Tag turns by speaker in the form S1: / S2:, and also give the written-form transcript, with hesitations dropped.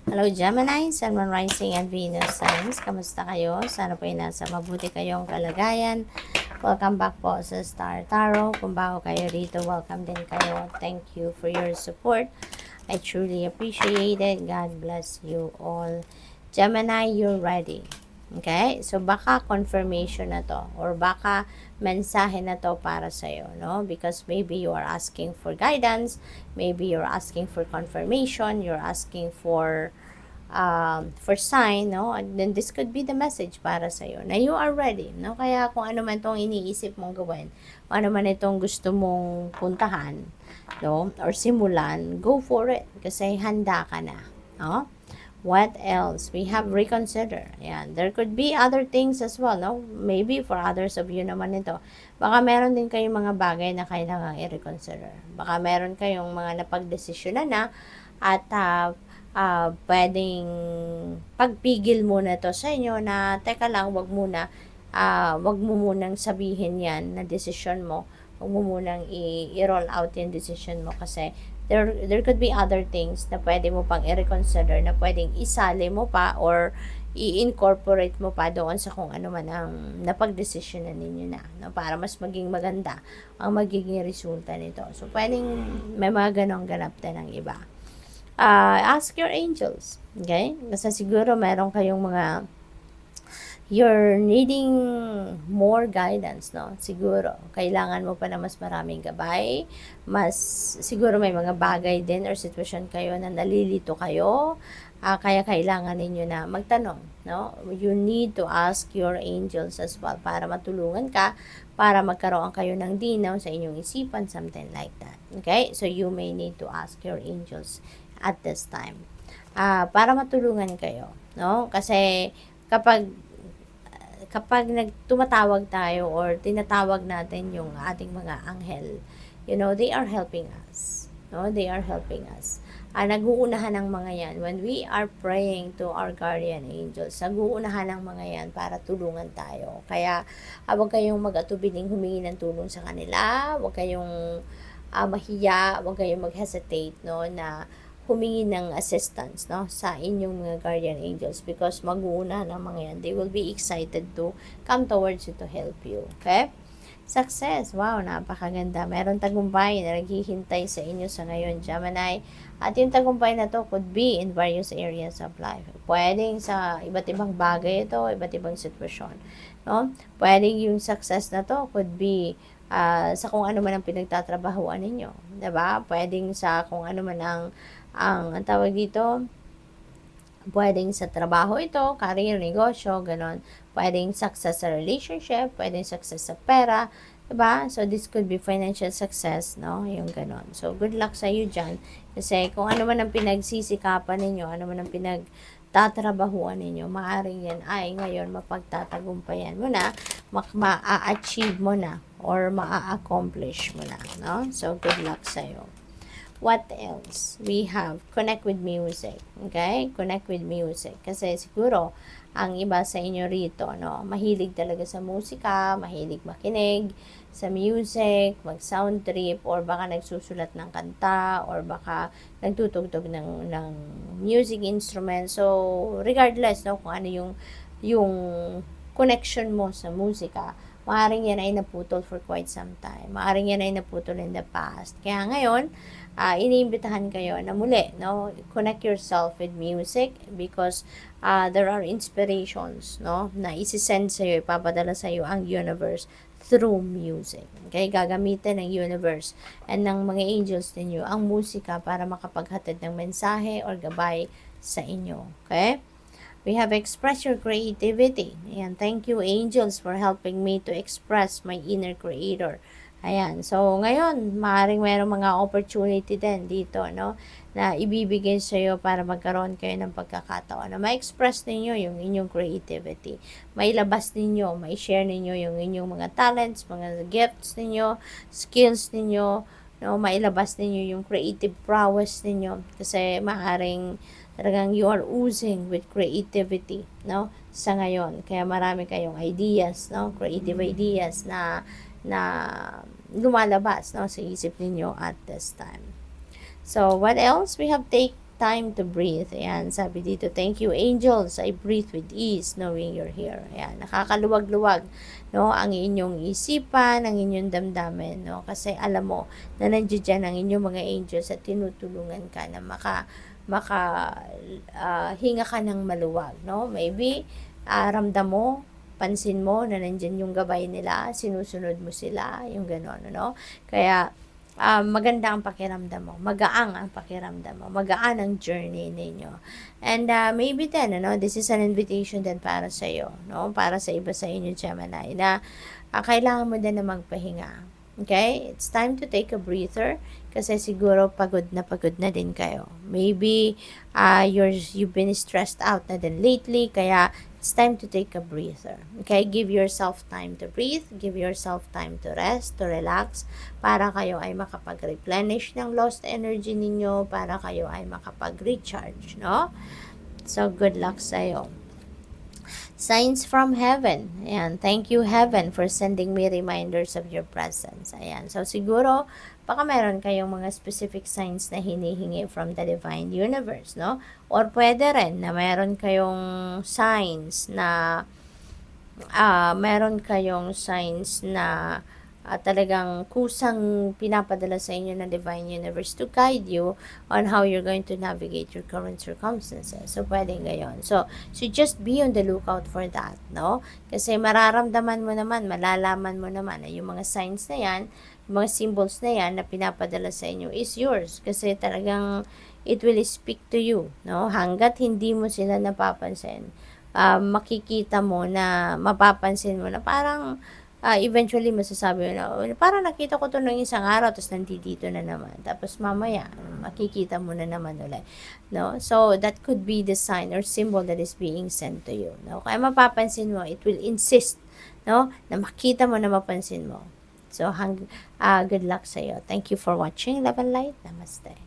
S1: Hello Gemini, Sun, Moon, Rising, and Venus signs. Kamusta kayo? Sana po ay nasa mabuti kayong kalagayan. Welcome back po sa Star Tarot. Kung bago kayo dito, welcome din kayo. Thank you for your support. I truly appreciate it. God bless you all. Gemini, you're ready. Okay? So, baka confirmation na to or baka mensahe na to para sa'yo, no? Because maybe you are asking for guidance, maybe you're asking for confirmation, you're asking for sign, no? And then this could be the message para sa'yo na you are ready, no? Kaya kung ano man itong iniisip mong gawin, kung ano man itong gusto mong puntahan, no? Or simulan, go for it kasi handa ka na, no? What else? We have reconsider. Yan. There could be other things as well, no? Maybe for others of you naman ito. Baka meron din kayong mga bagay na kailangang i-reconsider. Baka meron kayong mga napagdesisyonan na at pwedeng pagpigil muna to sa inyo na teka lang, wag mo munang sabihin yan na decision mo. Wag mo munang i-roll out yung decision mo kasi there could be other things na pwede mo pang i-reconsider na pwedeng isali mo pa or i-incorporate mo pa doon sa kung ano man ang napag-desisyonan ninyo na, no? Para mas maging maganda ang magiging resulta nito. So, pwedeng may mga ganong ganap din ng iba. Ask your angels, okay? Kasi siguro meron kayong mga you're needing more guidance, no? Siguro, kailangan mo pa na mas maraming gabay, siguro may mga bagay din or sitwasyon kayo na nalilito kayo, kaya kailangan ninyo na magtanong, no? You need to ask your angels as well para matulungan ka, para magkaroon kayo ng dinaw sa inyong isipan, something like that, okay? So, you may need to ask your angels at this time, para matulungan kayo, no? Kasi, kapag tumatawag tayo or tinatawag natin yung ating mga anghel, they are helping us. No? They are helping us. Nag-uunahan ng mga yan. When we are praying to our guardian angels, nag-uunahan ng mga yan para tulungan tayo. Kaya, huwag kayong mag-atubiling humingi ng tulong sa kanila. Huwag kayong mahiya. Huwag kayong mag-hesitate, no, na humingi ng assistance, no, sa inyong mga guardian angels because mag-uuna ng mga yan. They will be excited to come towards you to help you. Okay? Success. Wow, napakaganda. Meron tagumpay na naghihintay sa inyo sa ngayon, Gemini. At yung tagumpay na to could be in various areas of life. Pwedeng sa iba't ibang bagay ito, iba't ibang sitwasyon. No? Pwedeng yung success na to could be sa kung ano man ang pinagtatrabahuan ninyo. Diba? Pwedeng sa kung ano man ang tawag dito, pwedeng sa trabaho ito, career, negosyo, ganon. Pwedeng success sa relationship, pwedeng success sa pera, diba? So, this could be financial success, no? Yung ganon. So, good luck sa you dyan. Kasi kung ano man ang pinagsisikapan ninyo, ano man ang pinagtatrabahuan ninyo, maaaring yan ay ngayon mapagtatagumpayan mo na, ma-achieve mo na, or ma-accomplish mo na, no? So, good luck sa iyo. What else? We have connect with music. Okay? Connect with music. Kasi siguro, ang iba sa inyo rito, no, mahilig talaga sa musika, mahilig makinig sa music, mag-sound trip, or baka nagsusulat ng kanta, or baka nagtutugtog ng music instrument. So, regardless, no, kung ano yung connection mo sa musika, maaring yan ay naputol for quite some time. Maaring yan ay naputol in the past. Kaya ngayon, iniimbitahan kayo na muli, no? Connect yourself with music because there are inspirations, no? Na isi-send sa'yo, ipapadala sa'yo ang universe through music. Okay? Gagamitin ng universe and ng mga angels ninyo ang musika para makapaghatid ng mensahe or gabay sa inyo. Okay? We have express your creativity. Ayan, thank you angels for helping me to express my inner creator. Ayan, so ngayon, maaaring mayroong mga opportunity din dito, no, na ibibigay sa iyo para magkaroon kayo ng pagkakataon na ma-express ninyo yung inyong creativity. Mailabas ninyo, ma-share ninyo yung inyong mga talents, mga gifts ninyo, skills ninyo, no, mailabas ninyo yung creative prowess ninyo kasi maaaring talagang you are oozing with creativity, no, sa ngayon. Kaya marami kayong ideas, no, creative ideas na lumalabas, no, sa isip ninyo at this time. So, what else? We have take time to breathe. Ayan, sabi dito, thank you angels, I breathe with ease knowing you're here. Ayan, nakakaluwag-luwag, no, ang inyong isipan, ang inyong damdamin, no, kasi alam mo na nandiyan ang inyong mga angels at tinutulungan ka na hinga ka ng maluwag, no? Maybe, ramdam mo, pansin mo na nandiyan yung gabay nila, sinusunod mo sila, yung gano'n, no? Kaya, maganda ang pakiramdam mo, magaang ang pakiramdam mo, magaan ang journey ninyo. And maybe then, this is an invitation din para sa iyo, no? Para sa iba sa inyo, Gemini, na kailangan mo din na magpahinga. Okay? It's time to take a breather kasi siguro pagod na din kayo. Maybe you've been stressed out na din lately, kaya it's time to take a breather. Okay? Give yourself time to breathe, give yourself time to rest, to relax, para kayo ay makapag-replenish ng lost energy ninyo, para kayo ay makapag-recharge, no? So, good luck sa'yo. Signs from heaven. Ayan, thank you heaven for sending me reminders of your presence. Ayan, so siguro, baka meron kayong mga specific signs na hinihingi from the divine universe, no? Or pwede rin na meron kayong signs na talagang kusang pinapadala sa inyo ng divine universe to guide you on how you're going to navigate your current circumstances. So, pwedeng gayon. So just be on the lookout for that, no? Kasi mararamdaman mo naman, malalaman mo naman na yung mga signs na yan, yung mga symbols na yan na pinapadala sa inyo is yours. Kasi talagang it will speak to you, no? Hanggat hindi mo sila napapansin, makikita mo na, mapapansin mo na parang eventually masasabi mo na, parang nakita ko to nung isang araw, tapos nandito na naman. Tapos mamaya, makikita mo na naman ulit. No? So, that could be the sign or symbol that is being sent to you. No? Kaya mapapansin mo, it will insist, no, na makita mo na mapansin mo. So, good luck sa iyo. Thank you for watching. Love and light. Namaste.